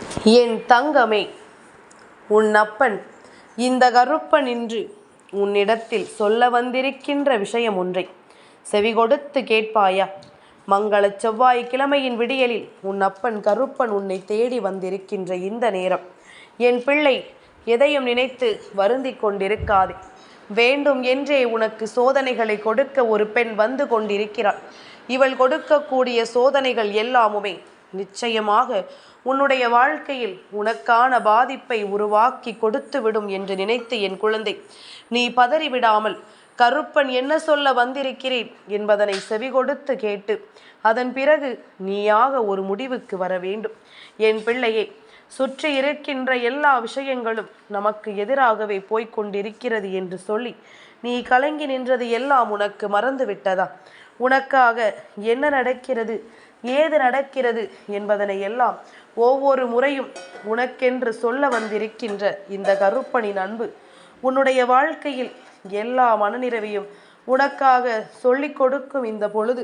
என் தங்கமே, உன் அப்பன் இந்த கருப்பன் இன்று உன்னிடத்தில் சொல்ல வந்திருக்கின்ற விஷயம் ஒன்றை செவி கொடுத்து கேட்பாயா? மங்கள செவ்வாய்க்கிழமையின் விடியலில் உன் அப்பன் கருப்பன் உன்னை தேடி வந்திருக்கின்ற இந்த நேரம், என் பிள்ளை, எதையும் நினைத்து வருந்தி கொண்டிருக்காதே. வேண்டும் என்றே உனக்கு சோதனைகளை கொடுக்க ஒரு பெண் வந்து கொண்டிருக்கிறாள். இவள் கொடுக்கக்கூடிய சோதனைகள் எல்லாமுமே நிச்சயமாக உன்னுடைய வாழ்க்கையில் உனக்கான பாதிப்பை உருவாக்கி கொடுத்துவிடும் என்று நினைத்து என் குழந்தை, நீ பதறிவிடாமல் கருப்பன் என்ன சொல்ல வந்திருக்கிறேன் என்பதனை செவி கொடுத்து கேட்டு அதன் பிறகு நீயாக ஒரு முடிவுக்கு வர வேண்டும். என் பிள்ளையே, சுற்றி இருக்கின்ற எல்லா விஷயங்களும் நமக்கு எதிராகவே போய்கொண்டிருக்கிறது என்று சொல்லி நீ கலங்கி நின்றது எல்லாம் உனக்கு மறந்து விட்டதா? உனக்காக என்ன நடக்கிறது, ஏது நடக்கிறது என்பதனை எல்லாம் ஒவ்வொரு முறையும் உனக்கென்று சொல்ல வந்திருக்கின்ற இந்த கருப்பனின் அன்பு உன்னுடைய வாழ்க்கையில் எல்லா மனநிறைவையும் உனக்காக சொல்லிக் கொடுக்கும். இந்த பொழுது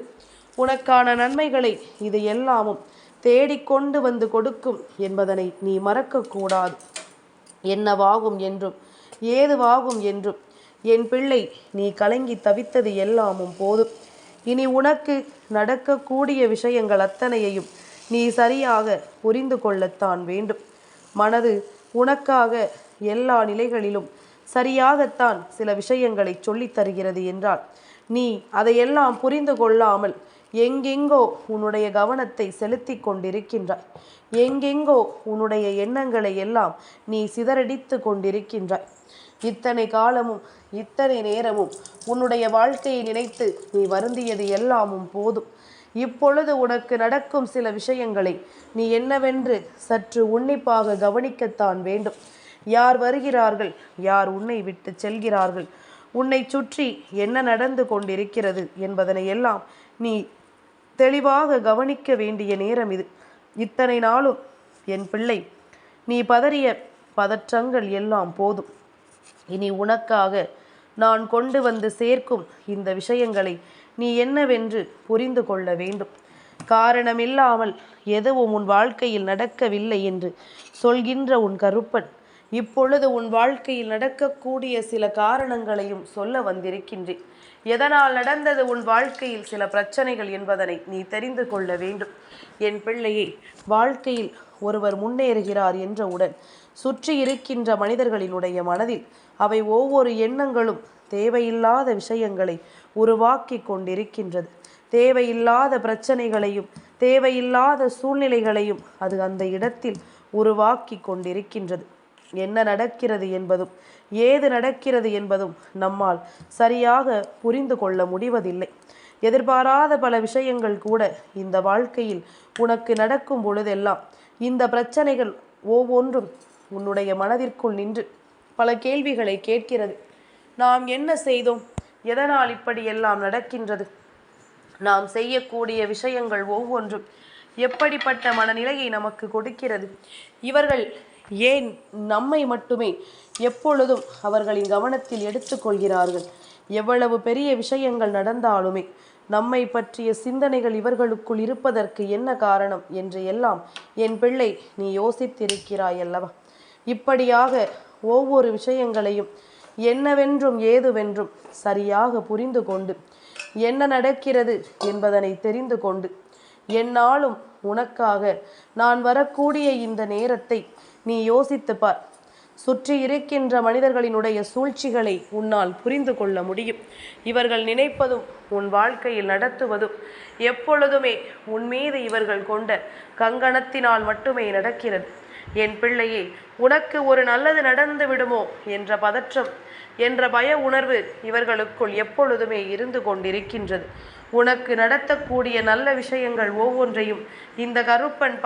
உனக்கான நன்மைகளை இது எல்லாமும் தேடிக்கொண்டு வந்து கொடுக்கும் என்பதனை நீ மறக்கக்கூடாது. என்னவாகும் என்றும் ஏதுவாகும் என்றும் என் பிள்ளை நீ கலங்கி தவித்தது எல்லாமும் போதும். இனி உனக்கு நடக்கக்கூடிய விஷயங்கள் அத்தனையையும் நீ சரியாக புரிந்து கொள்ளத்தான் வேண்டும். மனது உனக்காக எல்லா நிலைகளிலும் சரியாகத்தான் சில விஷயங்களை சொல்லித் தருகிறது என்றால் நீ அதையெல்லாம் புரிந்து கொள்ளாமல் எங்கெங்கோ உன்னுடைய கவனத்தை செலுத்தி கொண்டிருக்கின்றாய். எங்கெங்கோ உன்னுடைய எண்ணங்களை எல்லாம் நீ சிதறடித்து கொண்டிருக்கின்றாய். இத்தனை காலமும் இத்தனை நேரமும் உன்னுடைய வாழ்க்கையை நினைத்து நீ வருந்தியது எல்லாமும் போதும். இப்பொழுது உனக்கு நடக்கும் சில விஷயங்களை நீ என்னவென்று சற்று உன்னிப்பாக கவனிக்கத்தான் வேண்டும். யார் வருகிறார்கள், யார் உன்னை விட்டு செல்கிறார்கள், உன்னை சுற்றி என்ன நடந்து கொண்டிருக்கிறது என்பதனை எல்லாம் நீ தெளிவாக கவனிக்க வேண்டிய நேரம் இது. இத்தனை நாளும் என் பிள்ளை நீ பதறிய பதற்றங்கள் எல்லாம் போதும். இனி உனக்காக நான் கொண்டு வந்து சேர்க்கும் இந்த விஷயங்களை நீ என்னவென்று புரிந்து கொள்ள வேண்டும். காரணமில்லாமல் எதுவும் உன் வாழ்க்கையில் நடக்கவில்லை என்று சொல்கின்ற உன் கருப்பன் இப்பொழுது உன் வாழ்க்கையில் நடக்கக்கூடிய சில காரணங்களையும் சொல்ல வந்திருக்கின்றேன். எதனால் நடந்தது உன் வாழ்க்கையில் சில பிரச்சனைகள் என்பதனை நீ தெரிந்து கொள்ள வேண்டும். என் பிள்ளையே, வாழ்க்கையில் ஒருவர் முன்னேறுகிறார் என்றவுடன் சுற்றி இருக்கின்ற மனிதர்களினுடைய மனதில் அவை ஒவ்வொரு எண்ணங்களும் தேவையில்லாத விஷயங்களை உருவாக்கி கொண்டிருக்கின்றது. தேவையில்லாத பிரச்சனைகளையும் தேவையில்லாத சூழ்நிலைகளையும் அது அந்த இடத்தில் உருவாக்கி கொண்டிருக்கின்றது. என்ன நடக்கிறது என்பதும் ஏது நடக்கிறது என்பதும் நம்மால் சரியாக புரிந்து கொள்ள முடிவதில்லை. எதிர்பாராத பல விஷயங்கள் கூட இந்த வாழ்க்கையில் உனக்கு நடக்கும் பொழுதெல்லாம் இந்த பிரச்சனைகள் ஒவ்வொன்றும் உன்னுடைய மனதிற்குள் நின்று பல கேள்விகளை கேட்கிறது. நாம் என்ன செய்தோம், எதனால் இப்படியெல்லாம் நடக்கின்றது, நாம் செய்யக்கூடிய விஷயங்கள் ஒவ்வொன்றும் எப்படிப்பட்ட மனநிலையை நமக்கு கொடுக்கிறது, இவர்கள் ஏன் நம்மை மட்டுமே எப்பொழுதும் அவர்களின் கவனத்தில் எடுத்துக்கொள்கிறார்கள், எவ்வளவு பெரிய விஷயங்கள் நடந்தாலுமே நம்மை பற்றிய சிந்தனைகள் இவர்களுக்குள் இருப்பதற்கு என்ன காரணம் என்று எல்லாம் என் பிள்ளை நீ யோசித்திருக்கிறாய் அல்லவா? இப்படியாக ஒவ்வொரு விஷயங்களையும் என்னவென்றும் ஏதுவென்றும் சரியாக புரிந்து கொண்டு என்ன நடக்கிறது என்பதனை தெரிந்து கொண்டு என்னாலும் உனக்காக நான் வரக்கூடிய இந்த நேரத்தை நீ யோசித்து பார். சுற்றி இருக்கின்ற மனிதர்களினுடைய சூழ்ச்சிகளை உன்னால் புரிந்து கொள்ள முடியும். இவர்கள் நினைப்பதும் உன் வாழ்க்கையில் நடத்துவதும் எப்பொழுதுமே உன் மீது இவர்கள் கொண்ட கங்கணத்தினால் மட்டுமே நடக்கிறது. என் பிள்ளையே, உனக்கு ஒரு நல்லது நடந்து விடுமோ என்ற பதற்றம் என்ற பய உணர்வு இவர்களுக்குள் எப்பொழுதுமே இருந்து கொண்டிருக்கின்றது. உனக்கு நடத்தக்கூடிய நல்ல விஷயங்கள் ஒவ்வொன்றையும் இந்த கருப்பன்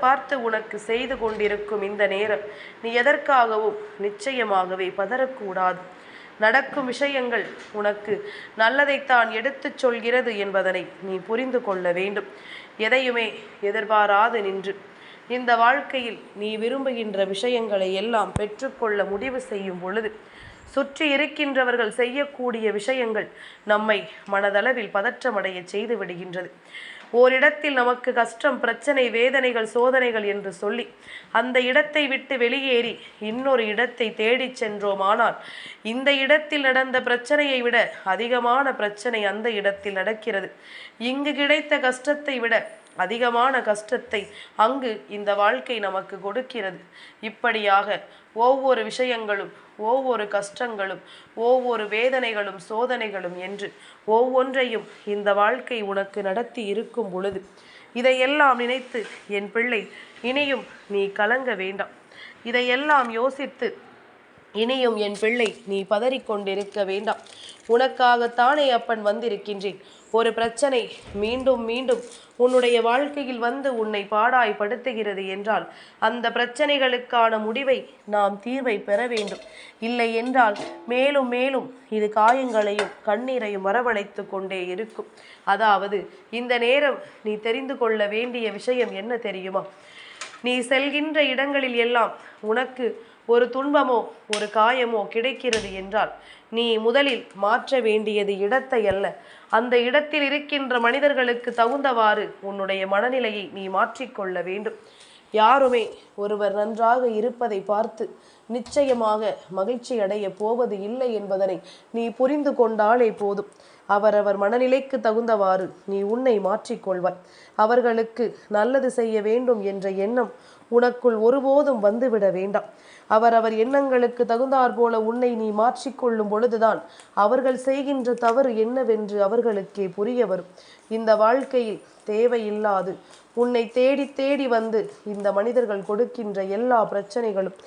பார்த்து உனக்கு செய்து கொண்டிருக்கும் இந்த நேரம் நீ எதற்காகவும் நிச்சயமாகவே பதறக்கூடாது. நடக்கும் விஷயங்கள் உனக்கு நல்லதைத்தான் எடுத்துச் சொல்கிறது என்பதனை நீ புரிந்து கொள்ள வேண்டும். எதையுமே எதிர்பாராது நின்று இந்த வாழ்க்கையில் நீ விரும்புகின்ற விஷயங்களை எல்லாம் பெற்றுக்கொள்ள முடிவு செய்யும் பொழுது சுற்றி இருக்கின்றவர்கள் செய்யக்கூடிய விஷயங்கள் நம்மை மனதளவில் பதற்றமடைய செய்து விடுகின்றது. ஓரிடத்தில் நமக்கு கஷ்டம், பிரச்சனை, வேதனைகள், சோதனைகள் என்று சொல்லி அந்த இடத்தை விட்டு வெளியேறி இன்னொரு இடத்தை தேடிச் சென்றோமானால் இந்த இடத்தில் நடந்த பிரச்சனையை விட அதிகமான பிரச்சனை அந்த இடத்தில் நடக்கிறது. இங்கு கிடைத்த கஷ்டத்தை விட அதிகமான கஷ்டத்தை அங்கு இந்த வாழ்க்கை நமக்கு கொடுக்கிறது. இப்படியாக ஒவ்வொரு விஷயங்களும், ஒவ்வொரு கஷ்டங்களும், ஒவ்வொரு வேதனைகளும், சோதனைகளும் என்று ஒவ்வொன்றையும் இந்த வாழ்க்கை உனக்கு நடத்தி இருக்கும் பொழுது இதையெல்லாம் நினைத்து என் பிள்ளை இனியும் நீ கலங்க வேண்டாம். இதையெல்லாம் யோசித்து இனியும் என் பிள்ளை நீ பதறிக்கொண்டிருக்க வேண்டாம். உனக்காகத்தானே அப்பன் வந்திருக்கின்றேன். ஒரு பிரச்சனை மீண்டும் மீண்டும் உன்னுடைய வாழ்க்கையில் வந்து உன்னை பாடாய்படுத்துகிறது என்றால் அந்த பிரச்சனைகளுக்கான முடிவை நாம் தீர்வை பெற வேண்டும். இல்லை என்றால் மேலும் மேலும் இது காயங்களையும் கண்ணீரையும் வரவழைத்து கொண்டே இருக்கும். அதாவது இந்த நேரம் நீ தெரிந்து கொள்ள வேண்டிய விஷயம் என்ன தெரியுமா? நீ செல்கின்ற இடங்களில் எல்லாம் உனக்கு ஒரு துன்பமோ ஒரு காயமோ கிடைக்கிறது என்றால் நீ முதலில் மாற்ற வேண்டியது இடத்தை அல்ல, அந்த இடத்தில் இருக்கின்ற மனிதர்களுக்கு தகுந்தவாறு உன்னுடைய மனநிலையை நீ மாற்றிக்கொள்ள வேண்டும். யாருமே ஒருவர் நன்றாக இருப்பதை பார்த்து நிச்சயமாக மகிழ்ச்சி அடைய போவது இல்லை என்பதனை நீ புரிந்து கொண்டாலே போதும். அவரவர் மனநிலைக்கு தகுந்தவாறு நீ உன்னை மாற்றிக்கொள்வாய். அவர்களுக்கு நல்லது செய்ய வேண்டும் என்ற எண்ணம் உனக்குள் ஒருபோதும் வந்துவிட வேண்டாம். அவரவர் எண்ணங்களுக்கு தகுந்தாற் போல உன்னை நீ மாற்றிக்கொள்ளும் பொழுதுதான் அவர்கள் செய்கின்ற தவறு என்னவென்று அவர்களுக்கே புரிய வரும். இந்த வாழ்க்கையில் தேவையில்லாது உன்னை தேடி தேடி வந்து இந்த மனிதர்கள் கொடுக்கின்ற எல்லா பிரச்சனைகளும்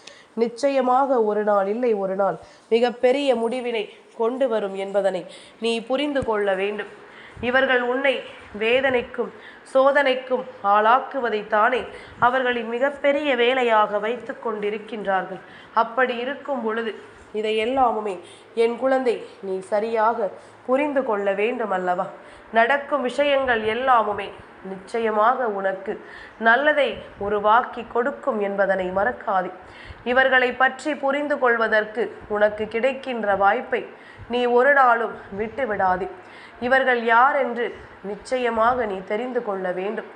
நிச்சயமாக ஒரு நாள் இல்லை ஒரு நாள் மிகப்பெரிய முடிவினை கொண்டு வரும் என்பதனை நீ புரிந்து கொள்ள வேண்டும். இவர்கள் உன்னை வேதனைக்கும் சோதனைக்கும் ஆளாக்குவதைத்தானே அவர்களின் மிகப்பெரிய வேலையாக வைத்து கொண்டிருக்கின்றார்கள். அப்படி இருக்கும் பொழுது இதையெல்லாமுமே என் குழந்தை நீ சரியாக புரிந்து கொள்ள வேண்டும் அல்லவா? நடக்கும் விஷயங்கள் எல்லாமுமே நிச்சயமாக உனக்கு நல்லதை உருவாக்கி கொடுக்கும் என்பதனை மறக்காதே. இவர்களை பற்றி புரிந்து கொள்வதற்கு உனக்கு கிடைக்கின்ற வாய்ப்பை நீ ஒரு நாளும் விட்டு விடாதே. இவர்கள் யார் என்று நிச்சயமாக நீ தெரிந்து கொள்ள வேண்டும்.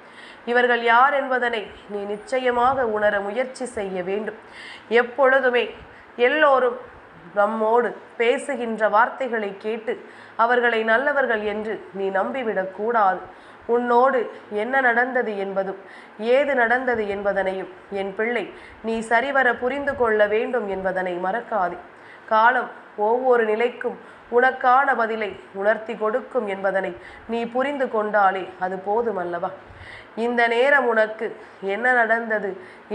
இவர்கள் யார் என்பதனை நீ நிச்சயமாக உணர முயற்சி செய்ய வேண்டும். எப்பொழுதுமே எல்லோரும் நம்மோடு பேசுகின்ற வார்த்தைகளை கேட்டு அவர்களை நல்லவர்கள் என்று நீ நம்பிவிடக்கூடாது. உன்னோடு என்ன நடந்தது என்பதும் ஏது நடந்தது என்பதனையும் என் பிள்ளை நீ சரிவர புரிந்து கொள்ள வேண்டும் என்பதனை மறக்காதே. காலம் ஒவ்வொரு நிலைக்கும் உனக்கான பதிலை உணர்த்தி கொடுக்கும் என்பதனை நீ புரிந்து கொண்டாலே அது போதுமல்லவா? இந்த நேரம் உனக்கு என்ன நடந்தது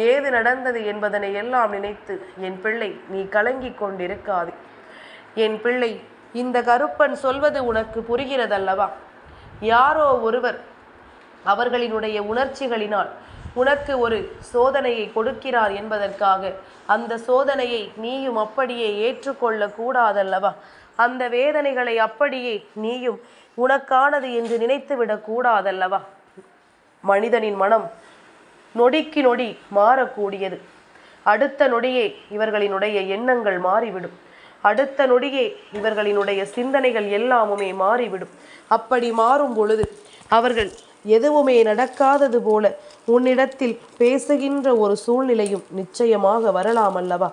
ஏது நடந்தது என்பதனை எல்லாம் நினைத்து என் பிள்ளை நீ கலங்கி கொண்டிருக்காதே. என் பிள்ளை, இந்த கருப்பன் சொல்வது உனக்கு புரிகிறதல்லவா? யாரோ ஒருவர் அவர்களினுடைய உணர்ச்சிகளினால் உனக்கு ஒரு சோதனையை கொடுக்கிறார் என்பதற்காக அந்த சோதனையை நீயும் அப்படியே ஏற்றுக்கொள்ள கூடாதல்லவா? அந்த வேதனைகளை அப்படியே நீயும் உனக்கானது என்று நினைத்துவிடக் கூடாதல்லவா? மனிதனின் மனம் நொடிக்கு நொடி மாறக்கூடியது. அடுத்த நொடியே இவர்களினுடைய எண்ணங்கள் மாறிவிடும். அடுத்த நொடியே இவர்களினுடைய சிந்தனைகள் எல்லாமுமே மாறிவிடும். அப்படி மாறும் பொழுது அவர்கள் எதுவுமே நடக்காதது போல உன்னிடத்தில் பேசுகின்ற ஒரு சூழ்நிலையும் நிச்சயமாக வரலாம் அல்லவா?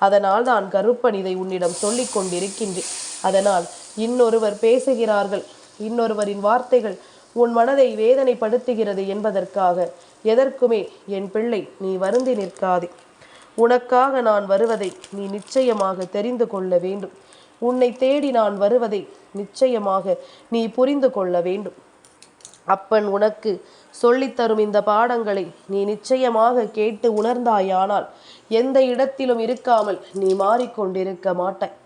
அதனால் தான் கருப்பன் இதை உன்னிடம் சொல்லிக் கொண்டிருக்கின்றேன். அதனால் இன்னொருவர் பேசுகிறார்கள், இன்னொருவரின் வார்த்தைகள் உன் மனதை வேதனைப்படுத்துகிறது என்பதற்காக எதற்குமே என் பிள்ளை நீ வருந்தி நிற்காதே. உனக்காக நான் வருவதை நீ நிச்சயமாக தெரிந்து கொள்ள வேண்டும். உன்னை தேடி நான் வருவதை நிச்சயமாக நீ புரிந்து கொள்ள வேண்டும். அப்பன் உனக்கு சொல்லித்தரும் இந்த பாடங்களை நீ நிச்சயமாக கேட்டு உணர்ந்தாயானால் எந்த இடத்திலும் இருக்காமல் நீ மாறிக்கொண்டிருக்க மாட்டாய்.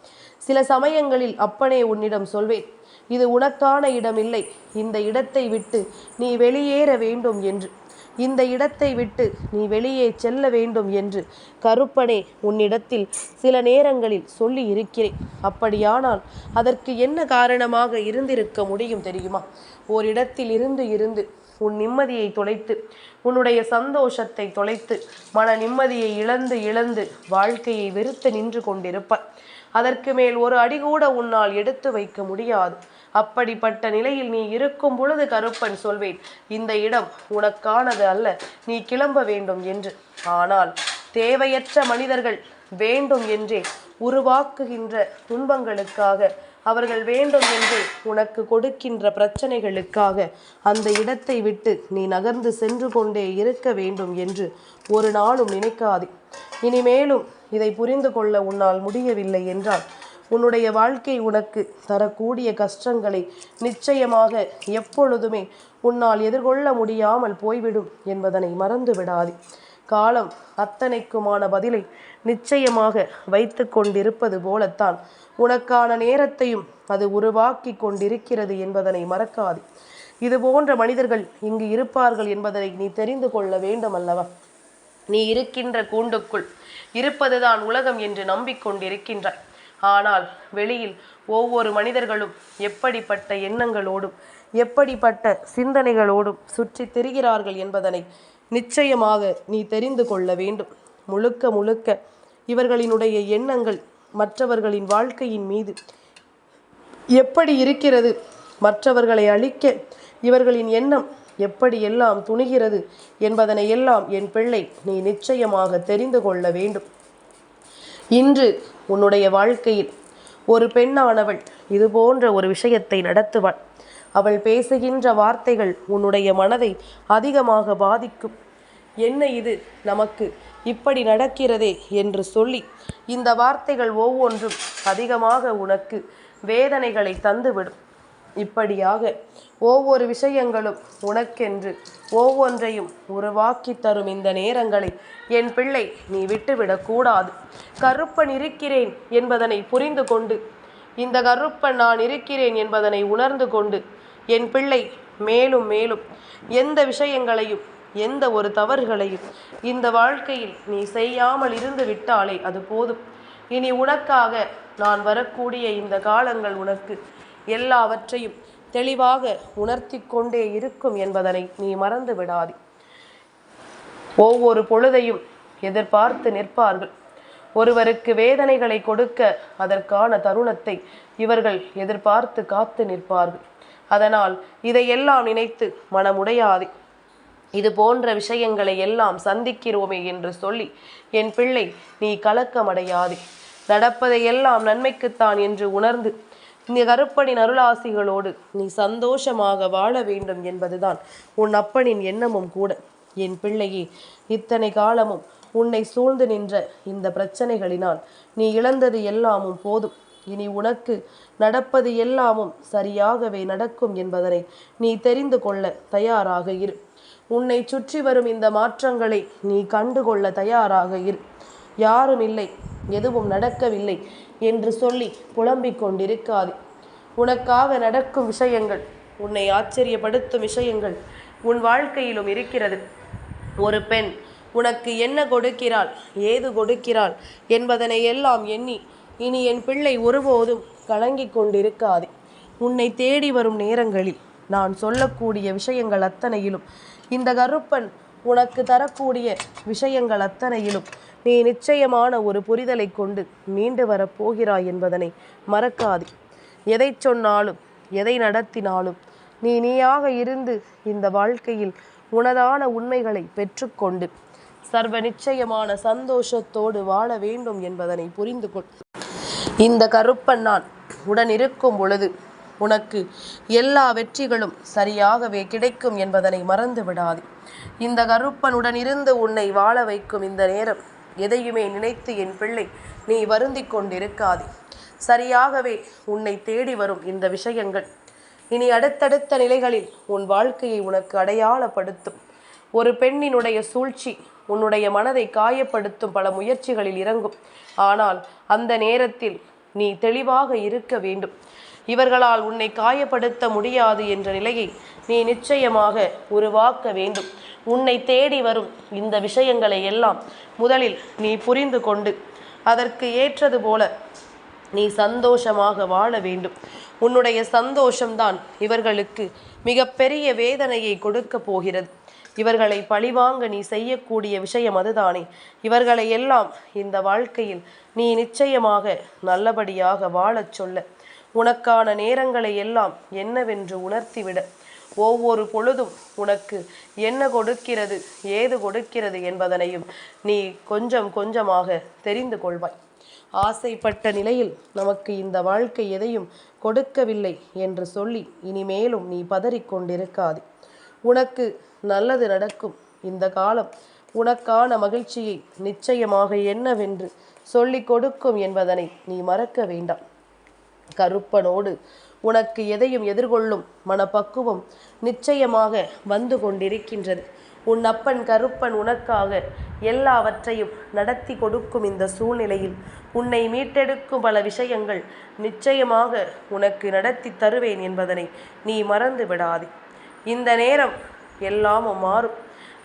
சில சமயங்களில் அப்பனே உன்னிடம் சொல்வேன், இது உனக்கான இடமில்லை, இந்த இடத்தை விட்டு நீ வெளியேற வேண்டும் என்று, இந்த இடத்தை விட்டு நீ வெளியே செல்ல வேண்டும் என்று கருப்பனே உன்னிடத்தில் சில நேரங்களில் சொல்லி இருக்கிறேன். அப்படியானால் அதற்கு என்ன காரணமாக இருந்திருக்க முடியும் தெரியுமா? ஓரிடத்தில் இருந்து உன் நிம்மதியை தொலைத்து, உன்னுடைய சந்தோஷத்தை தொலைத்து, மன நிம்மதியை இழந்து வாழ்க்கையை வெறுத்து நின்று கொண்டிருப்பாய். அதற்கு மேல் ஒரு அடி கூட உன்னால் எடுத்து வைக்க முடியாது. அப்படிப்பட்ட நிலையில் நீ இருக்கும் பொழுது கருப்பன் சொல்வேன், இந்த இடம் உனக்கானது அல்ல, நீ கிளம்ப வேண்டும் என்று. ஆனால் தேவையற்ற மனிதர்கள் வேண்டும் என்றே உருவாக்குகின்ற துன்பங்களுக்காக, அவர்கள் வேண்டும் என்று உனக்கு கொடுக்கின்ற பிரச்சனைகளுக்காக அந்த இடத்தை விட்டு நீ நகர்ந்து சென்று கொண்டே இருக்க வேண்டும் என்று ஒரு நாளும் நினைக்காதே. இனிமேலும் இதை புரிந்து கொள்ள உன்னால் முடியவில்லை என்றால் உன்னுடைய வாழ்க்கை உனக்கு தரக்கூடிய கஷ்டங்களை நிச்சயமாக எப்பொழுதுமே உன்னால் எதிர்கொள்ள முடியாமல் போய்விடும் என்பதனை மறந்து விடாதே. காலம் அத்தனைக்குமான பதிலை நிச்சயமாக வைத்து கொண்டிருப்பது போலத்தான் உனக்கான நேரத்தையும் அது உருவாக்கி கொண்டிருக்கிறது என்பதனை மறக்காதே. இது போன்ற மனிதர்கள் இங்கு இருப்பார்கள் என்பதை நீ தெரிந்து கொள்ள வேண்டும் அல்லவா? நீ இருக்கின்ற கூண்டுக்குள் இருப்பதுதான் உலகம் என்று நம்பிக்கொண்டிருக்கின்றாய். ஆனால் வெளியில் ஒவ்வொரு மனிதர்களும் எப்படிப்பட்ட எண்ணங்களோடும் எப்படிப்பட்ட சிந்தனைகளோடும் சுற்றி திரிகிறார்கள் என்பதனை நிச்சயமாக நீ தெரிந்து கொள்ள வேண்டும். முழுக்க முழுக்க இவர்களினுடைய எண்ணங்கள் மற்றவர்களின் வாழ்க்கையின் மீது எப்படி இருக்கிறது, மற்றவர்களை அழிக்க இவர்களின் எண்ணம் எப்படியெல்லாம் துணிகிறது என்பதனை எல்லாம் என் பிள்ளை நீ நிச்சயமாக தெரிந்து கொள்ள வேண்டும். இன்று உன்னுடைய வாழ்க்கையில் ஒரு பெண்ணானவள் இது போன்ற ஒரு விஷயத்தை நடத்துவாள். அவள் பேசுகின்ற வார்த்தைகள் உன்னுடைய மனதை அதிகமாக பாதிக்கும். என்ன இது நமக்கு இப்படி நடக்கிறதே என்று சொல்லி இந்த வார்த்தைகள் ஒவ்வொன்றும் அதிகமாக உனக்கு வேதனைகளை தந்துவிடும். இப்படியாக ஒவ்வொரு விஷயங்களும் உனக்கென்று ஒவ்வொன்றையும் உருவாக்கி தரும் இந்த நேரங்களை என் பிள்ளை நீ விட்டுவிடக்கூடாது. கருப்பன் இருக்கிறேன் என்பதனை புரிந்து கொண்டு, இந்த கருப்பன் நான் இருக்கிறேன் என்பதனை உணர்ந்து கொண்டு என் பிள்ளை மேலும் மேலும் எந்த விஷயங்களையும் எந்த ஒரு தவறுகளையும் இந்த வாழ்க்கையில் நீ செய்யாமல் இருந்து விட்டாலே அது போதும். இனி உனக்காக நான் வரக்கூடிய இந்த காலங்கள் உனக்கு எல்லாவற்றையும் தெளிவாக உணர்த்தி கொண்டே இருக்கும் என்பதனை நீ மறந்து விடாதே. ஒவ்வொரு பொழுதையும் எதிர்பார்த்து நிற்பார்கள். ஒருவருக்கு வேதனைகளை கொடுக்க அதற்கான தருணத்தை இவர்கள் எதிர்பார்த்து காத்து நிற்பார்கள். அதனால் இதையெல்லாம் நினைத்து மனமுடையாதே. இது போன்ற விஷயங்களை எல்லாம் சந்திக்கிறோமே என்று சொல்லி என் பிள்ளை நீ கலக்கமடையாதே. நடப்பதையெல்லாம் நன்மைக்குத்தான் என்று உணர்ந்து இந்த கருப்பனின் அருளாசிகளோடு நீ சந்தோஷமாக வாழ வேண்டும் என்பதுதான் உன் அப்பனின் எண்ணமும் கூட. என் பிள்ளையே, இத்தனை காலமும் உன்னை சூழ்ந்து நின்ற இந்த பிரச்சனைகளினால் நீ இழந்தது எல்லாமும் போதும். இனி உனக்கு நடப்பது எல்லாமும் சரியாகவே நடக்கும் என்பதனை நீ தெரிந்து கொள்ள தயாராக இரு. உன்னை சுற்றி வரும் இந்த மாற்றங்களை நீ கண்டுகொள்ள தயாராக இரு. யாரும் இல்லை, எதுவும் நடக்கவில்லை என்று சொல்லி புலம்பிக் கொண்டிருக்காது. உனக்காக நடக்கும் விஷயங்கள், உன்னை ஆச்சரியப்படுத்தும் விஷயங்கள் உன் வாழ்க்கையிலும் இருக்கிறது. ஒரு பெண் உனக்கு என்ன கொடுக்கிறாள், ஏது கொடுக்கிறாள் என்பதனை எல்லாம் எண்ணி இனி என் பிள்ளை ஒருபோதும் கலங்கிக் கொண்டிருக்காதே. உன்னை தேடி வரும் நேரங்களில் நான் சொல்லக்கூடிய விஷயங்கள் அத்தனையிலும், இந்த கருப்பன் உனக்கு தரக்கூடிய விஷயங்கள் அத்தனையிலும் நீ நிச்சயமான ஒரு புரிதலை கொண்டு மீண்டு வரப்போகிறாய் என்பதனை மறக்காதே. எதை சொன்னாலும் எதை நடத்தினாலும் நீயாக இருந்து இந்த வாழ்க்கையில் உனதான உண்மைகளை பெற்றுக்கொண்டு சர்வ நிச்சயமான சந்தோஷத்தோடு வாழ வேண்டும் என்பதனை புரிந்து கொள். இந்த கருப்பன் நான் உடன் இருக்கும் பொழுது உனக்கு எல்லா வெற்றிகளும் சரியாகவே கிடைக்கும் என்பதனை மறந்து விடாதே. இந்த கருப்பனுடன் இருந்து உன்னை வாழ வைக்கும் இந்த நேரம் எதையுமே நினைத்து என் பிள்ளை நீ வருந்தி கொண்டிருக்காதே. சரியாகவே உன்னை தேடி வரும் இந்த விஷயங்கள் இனி அடுத்தடுத்த நிலைகளில் உன் வாழ்க்கையை உனக்கு அடையாளப்படுத்தும். ஒரு பெண்ணினுடைய சூழ்ச்சி உன்னுடைய மனதை காயப்படுத்தும் பல முயற்சிகளில் இறங்கும். ஆனால் அந்த நேரத்தில் நீ தெளிவாக இருக்க வேண்டும். இவர்களால் உன்னை காயப்படுத்த முடியாது என்ற நிலையை நீ நிச்சயமாக உருவாக்க வேண்டும். உன்னை தேடி வரும் இந்த விஷயங்களை எல்லாம் முதலில் நீ புரிந்து கொண்டு அதற்கு ஏற்றது போல நீ சந்தோஷமாக வாழ வேண்டும். உன்னுடைய சந்தோஷம்தான் இவர்களுக்கு மிகப்பெரிய வேதனையை கொடுக்க போகிறது. இவர்களை பழிவாங்க நீ செய்யக்கூடிய விஷயம் அதுதானே. இவர்களை எல்லாம் இந்த வாழ்க்கையில் நீ நிச்சயமாக நல்லபடியாக வாழச் சொல்ல உனக்கான நேரங்களை எல்லாம் என்னவென்று உணர்த்திவிட ஒவ்வொரு பொழுதும் உனக்கு என்ன கொடுக்கிறது, ஏது கொடுக்கிறது என்பதனையும் நீ கொஞ்சம் கொஞ்சமாக தெரிந்து கொள்வாய். ஆசைப்பட்ட நிலையில் நமக்கு இந்த வாழ்க்கை எதையும் கொடுக்கவில்லை என்று சொல்லி இனிமேலும் நீ பதறிக்கொண்டிருக்காது. உனக்கு நல்லது நடக்கும். இந்த காலம் உனக்கான மகிழ்ச்சியை நிச்சயமாக என்னவென்று சொல்லி கொடுக்கும் என்பதனை நீ மறக்க வேண்டாம். கருப்பனோடு உனக்கு எதையும் எதிர்கொள்ளும் மனப்பக்குவம் நிச்சயமாக வந்து கொண்டிருக்கின்றது. உன் அப்பன் கருப்பன் உனக்காக எல்லாவற்றையும் நடத்தி கொடுக்கும் இந்த சூழ்நிலையில் உன்னை மீட்டெடுக்கும் பல விஷயங்கள் நிச்சயமாக உனக்கு நடத்தி தருவேன் என்பதனை நீ மறந்து விடாதே. இந்த நேரம் எல்லாமும் மாறும்.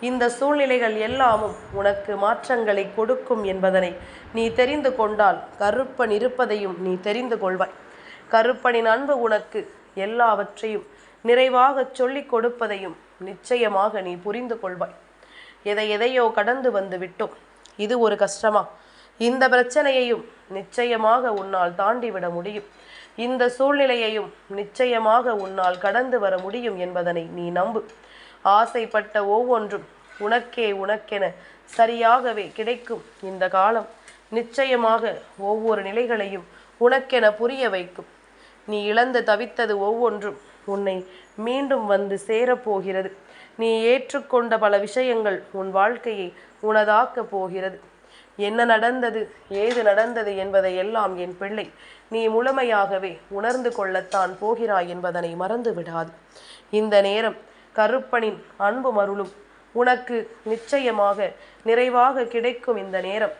இந்த சூழ்நிலைகள் எல்லாமும் உனக்கு மாற்றங்களை கொடுக்கும் என்பதனை நீ தெரிந்து கொண்டால் கருப்பன் இருப்பதையும் நீ தெரிந்து கொள்வாய். கருப்பனின் அன்பு உனக்கு எல்லாவற்றையும் நிறைவாக சொல்லிக் கொடுப்பதையும் நிச்சயமாக நீ புரிந்து கொள்வாய். எதையோ கடந்து வந்து விட்டோம். இது ஒரு கஷ்டமா? இந்த பிரச்சனையையும் நிச்சயமாக உன்னால் தாண்டிவிட முடியும். இந்த சூழ்நிலையையும் நிச்சயமாக உன்னால் கடந்து வர முடியும் என்பதனை நீ நம்பு. ஆசைப்பட்ட ஒவ்வொன்றும் உனக்கென சரியாகவே கிடைக்கும். இந்த காலம் நிச்சயமாக ஒவ்வொரு நிலைகளையும் உனக்கென புரிய வைக்கும். நீ இழந்து தவித்தது ஒவ்வொன்றும் உன்னை மீண்டும் வந்து சேரப்போகிறது. நீ ஏற்றுக்கொண்ட பல விஷயங்கள் உன் வாழ்க்கையை உனதாக்கப் போகிறது. என்ன நடந்தது, ஏது நடந்தது என்பதை எல்லாம் என் பிள்ளை நீ முழுமையாகவே உணர்ந்து கொள்ளத்தான் போகிறாய் என்பதனை மறந்து விடாது. இந்த நேரம் கருப்பனின் அன்பு மருளும் உனக்கு நிச்சயமாக நிறைவாக கிடைக்கும். இந்த நேரம்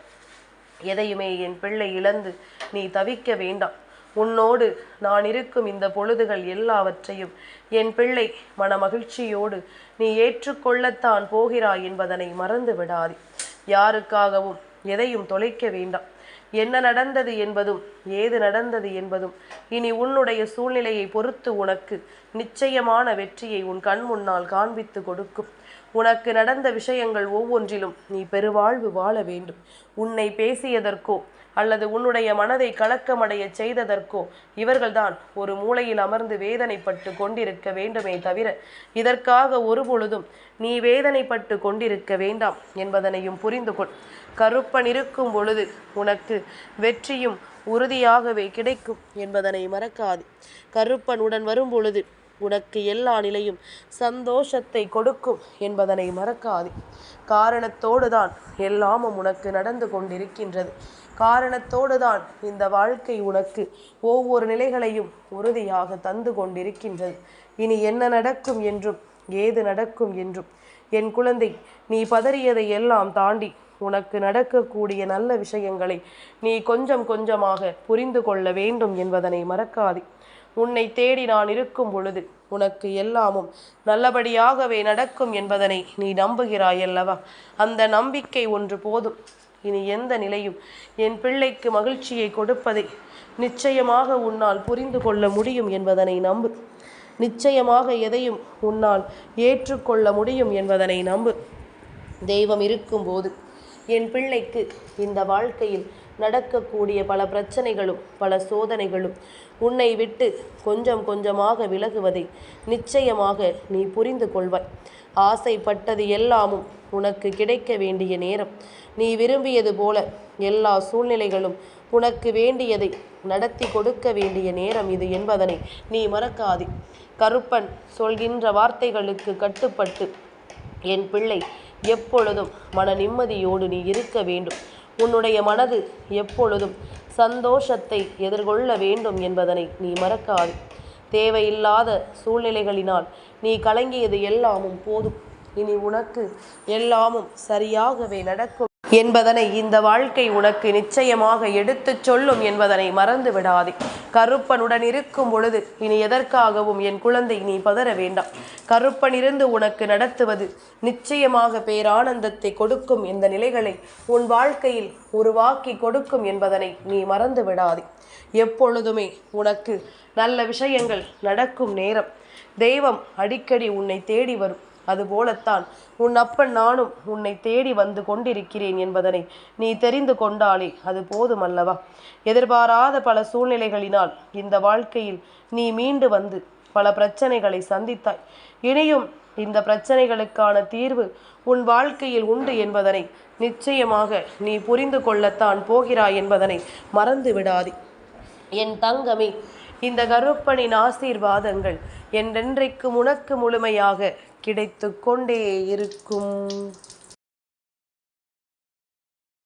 எதையுமே என் பிள்ளை இழந்து நீ தவிக்க வேண்டாம். உன்னோடு நான் இருக்கும் இந்த பொழுதுகள் எல்லாவற்றையும் என் பிள்ளை மன மகிழ்ச்சியோடு நீ ஏற்றுக்கொள்ளத்தான் போகிறாய் என்பதனை மறந்து விடாதே. யாருக்காகவும் எதையும் தொலைக்க வேண்டாம். என்ன நடந்தது என்பதும் ஏது நடந்தது என்பதும் இனி உன்னுடைய சூழ்நிலையை பொறுத்து உனக்கு நிச்சயமான வெற்றியை உன் கண் முன்னால் காண்பித்து கொடுக்கும். உனக்கு நடந்த விஷயங்கள் ஒவ்வொன்றிலும் நீ பெருவாழ்வு வாழ வேண்டும். உன்னை பேசியதற்கோ அல்லது உன்னுடைய மனதை கலக்கமடைய செய்ததற்கோ இவர்கள்தான் ஒரு மூலையில் அமர்ந்து வேதனைப்பட்டு கொண்டிருக்க வேண்டுமே தவிர இதற்காக ஒரு பொழுதும் நீ வேதனைப்பட்டு கொண்டிருக்க வேண்டாம் என்பதனையும் புரிந்து கொள். கருப்பன் இருக்கும் பொழுது உனக்கு வெற்றியும் உறுதியாகவே கிடைக்கும் என்பதனை மறக்காது. கருப்பன் உடன் வரும் பொழுது உனக்கு எல்லா நிலையும் சந்தோஷத்தை கொடுக்கும் என்பதனை மறக்காது. காரணத்தோடு தான் எல்லாமும் உனக்கு நடந்து கொண்டிருக்கின்றது. காரணத்தோடு தான் இந்த வாழ்க்கை உனக்கு ஒவ்வொரு நிலைகளையும் உறுதியாக தந்து கொண்டிருக்கின்றது. இனி என்ன நடக்கும் என்றும் ஏது நடக்கும் என்றும் என் குழந்தை நீ பதறியதை எல்லாம் தாண்டி உனக்கு நடக்கக்கூடிய நல்ல விஷயங்களை நீ கொஞ்சம் கொஞ்சமாக புரிந்து கொள்ள வேண்டும் என்பதனை மறக்காதே. உன்னை தேடி நான் இருக்கும் பொழுது உனக்கு எல்லாமும் நல்லபடியாகவே நடக்கும் என்பதனை நீ நம்புகிறாய் அல்லவா? அந்த நம்பிக்கை ஒன்று போதும். இனி எந்த நிலையும் என் பிள்ளைக்கு மகிழ்ச்சியை கொடுப்பதை நிச்சயமாக உன்னால் புரிந்து கொள்ள முடியும் என்பதனை நம்பு. நிச்சயமாக எதையும் உன்னால் ஏற்றுக்கொள்ள முடியும் என்பதனை நம்பு. தெய்வம் இருக்கும்போது என் பிள்ளைக்கு இந்த வாழ்க்கையில் நடக்கக்கூடிய பல பிரச்சனைகளும் பல சோதனைகளும் உன்னை விட்டு கொஞ்சம் கொஞ்சமாக விலகுவதை நிச்சயமாக நீ புரிந்து கொள்வாய். ஆசைப்பட்டது எல்லாமும் உனக்கு கிடைக்க வேண்டிய நேரம். நீ விரும்பியது போல எல்லா சூழ்நிலைகளும் உனக்கு வேண்டியதை நடத்தி கொடுக்க வேண்டிய நேரம் இது என்பதனை நீ மறக்காதே. கருப்பன் சொல்கின்ற வார்த்தைகளுக்கு கட்டுப்பட்டு என் பிள்ளை எப்பொழுதும் மன நிம்மதியோடு நீ இருக்க வேண்டும். உன்னுடைய மனது எப்பொழுதும் சந்தோஷத்தை எதிர்கொள்ள வேண்டும் என்பதனை நீ மறக்காது. தேவையில்லாத சூழ்நிலைகளினால் நீ கலங்கியது எல்லாமும் போதும். இனி உனக்கு எல்லாமும் சரியாகவே நடக்கும் என்பதனை இந்த வாழ்க்கை உனக்கு நிச்சயமாக எடுத்துச் சொல்லும் என்பதனை மறந்து விடாதே. கருப்பனுடன் இருக்கும் பொழுது இனி எதற்காகவும் என் குழந்தை நீ பதற வேண்டாம். கருப்பன் இருந்து உனக்கு நடத்துவது நிச்சயமாக பேரானந்தத்தை கொடுக்கும். இந்த நிலைகளை உன் வாழ்க்கையில் உருவாக்கி கொடுக்கும் என்பதனை நீ மறந்து விடாதே. எப்பொழுதுமே உனக்கு நல்ல விஷயங்கள் நடக்கும் நேரம் தெய்வம் அடிக்கடி உன்னை தேடி வரும். அதுபோலத்தான் உன் அப்பன் நானும் உன்னை தேடி வந்து கொண்டிருக்கிறேன் என்பதனை நீ தெரிந்து கொண்டாலே அது போதுமல்லவா? எதிர்பாராத பல சூழ்நிலைகளினால் இந்த வாழ்க்கையில் நீ மீண்டு வந்து பல பிரச்சனைகளை சந்தித்தாய். இனியும் இந்த பிரச்சனைகளுக்கான தீர்வு உன் வாழ்க்கையில் உண்டு என்பதனை நிச்சயமாக நீ புரிந்து கொள்ளத்தான் போகிறாய் என்பதனை மறந்து விடாதே. என் தங்கமே, இந்த கருப்பனின் ஆசீர்வாதங்கள் என்றென்றைக்கு உனக்கு முழுமையாக கிடைத்து கொண்டே இருக்கும்.